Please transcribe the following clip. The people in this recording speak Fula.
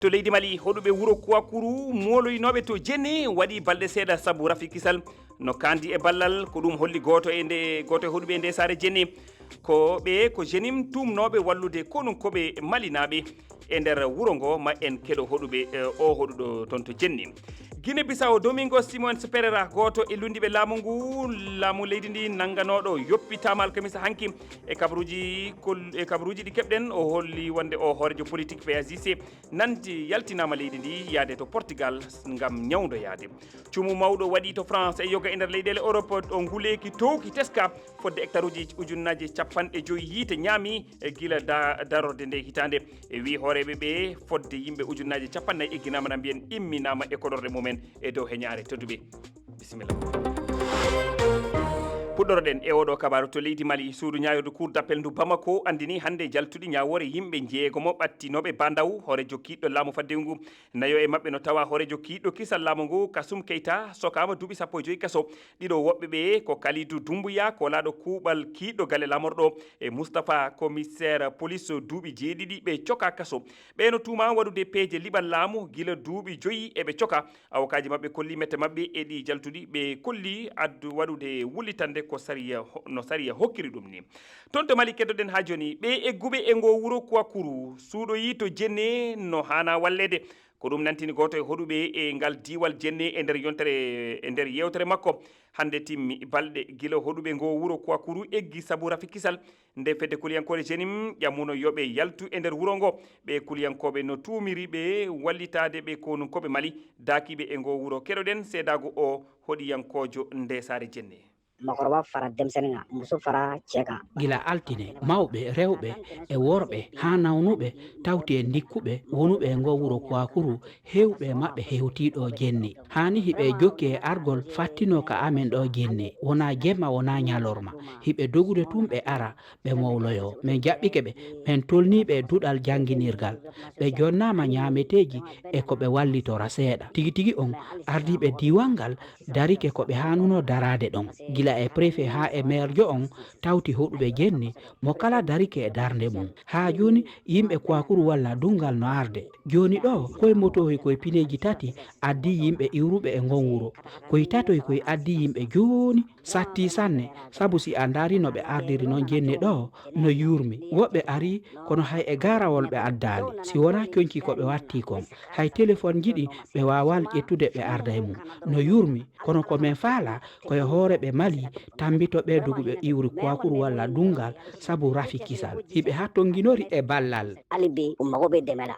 to leydi Mali hoɗuɓe wuro Kouakourou moloynoɓe to jenni waɗi balɗe seeɗa sabu Rafi Kisal no kandi e ballal ko ɗum holli goto e hoɗuɓe e nde saare jenni ko ɓe ko jenim tumnoɓe wallude konum koɓe malinaɓe e nder wuro ngo ma en keɗo hoɗuɓe o hoɗuɗo toon to jenni. Guinée-Bissau Domingos Simões Pereira goto e lundiɓe laamu leydi ndi nangganoɗo yoppitama alkamisa hanki e kabaruuji ɗi keɓɗen o holli wonde o hoorejo politique PAJC nanti yaltinama leydi ndi yaade to Portugal ngam ñawdoyade. Cumu mawɗo waɗi to France e yoga e nder leyɗele Europe o nguleki towki teska fodde hectare uji ujunnaje 50 yiite ñaami e gila darorde nde hitande e wi hooreɓe ɓe fodde yimɓe ujunnaje 40 egginama na mbiyen imminama e koɗorde mumen e dow heñare tedduɓe. Bisimilla. puɗɗoroɗen e oɗo kabaru to leydi Mali suudu ñayodu cour d'appel ndu Bamako andini hande jaltuɗi ñawore yimɓe jeegomo ɓattinoɓe bandaw hoore jokkiɗɗo laamu fadde ngu nayo e mabɓe no tawa hoore jokkiɗɗo kisal laamu ngu Kasum Keita sokama duuɓi 15 kaso ɗiɗo woɓɓe ɓe ko Kalidou Doumbouya ko laaɗo kuuɓal kiiɗɗo galle lamorɗo e Moustapha commissaire police duuɓi 7 ɓe coka kaso ɓe no tuma waɗude peeje liɓal laamu gila duuɓi 5 eɓe coka awokaji mabɓe kolli mette mabɓe e ɗi jaltuɗi ɓe kolli addu waɗude wullitande ko sariya hokkiri ɗum ni. Toon to Mali keddoɗen ha joni ɓe egguɓe e ngo wuro Kouakourou suuɗoyi to jenne no hana wallede ko ɗum nantini goto e hoɗuɓe e ngal diwal jenne e nder yewtere makko hande timmi balɗe gila hoɗuɓe ngo wuro Kouakourou eggi sabu Rafi Kisal nde fedde kuliyankore jenim ƴammuno yoɓe yaltu e nder wuro ngo ɓe kuliyankoɓe no tumiri ɓe wallitade ɓe konum koɓe Mali dakiɓe e ngo wuro keɗoɗen seedago o hoɗiyankojo nde saare jenne. Makoroba fara demseninga muso fara ceka gila altine mawɓe rewɓe e worɓe ha nawnuɓe tawti e ndikkuɓe wonuɓe e ngo wuro Kouakourou hewɓe mabɓe hewtiɗo jenni hani hiɓe jokki e argol fattino ka amen ɗo jenni wona jemma wona ñalorma hiɓe dogude tum ɓe ara ɓe mawloyo min jaɓɓike ɓe min tolniɓe e duɗal jangguinirgal ɓe jonnama ñameteji e koɓe wallitora seeɗa tigi tigi on ardiɓe diwan ngal darike koɓe hanuno darade ɗon gila e préfet ha e maire jo on tawti hoɗuɓe jenni mo kala darike e darde mum ha joni yimɓe Kouakourou walla dungal no arde joni ɗo koye motoyi koye pineji 3 addi yimɓe iwruɓe e gon wuro koye tatoy koye addi yimɓe joni satti sanne sabu si a daari no ɓe ardiri noon jenni ɗo no yurmi woɓɓe ari kono hay e garawol ɓe addani si wona coñci koɓe watti kon hay téléphone jiɗi ɓe wawal ƴettude ɓe arda e mum no yurmi kono komin faala koye hooreɓe Mali tambito ɓe doguɓe iwri Kouakourou walla dungal sabu Rafi Kisal hiɓe ha tonguinori e ballal alibi umagoɓe demela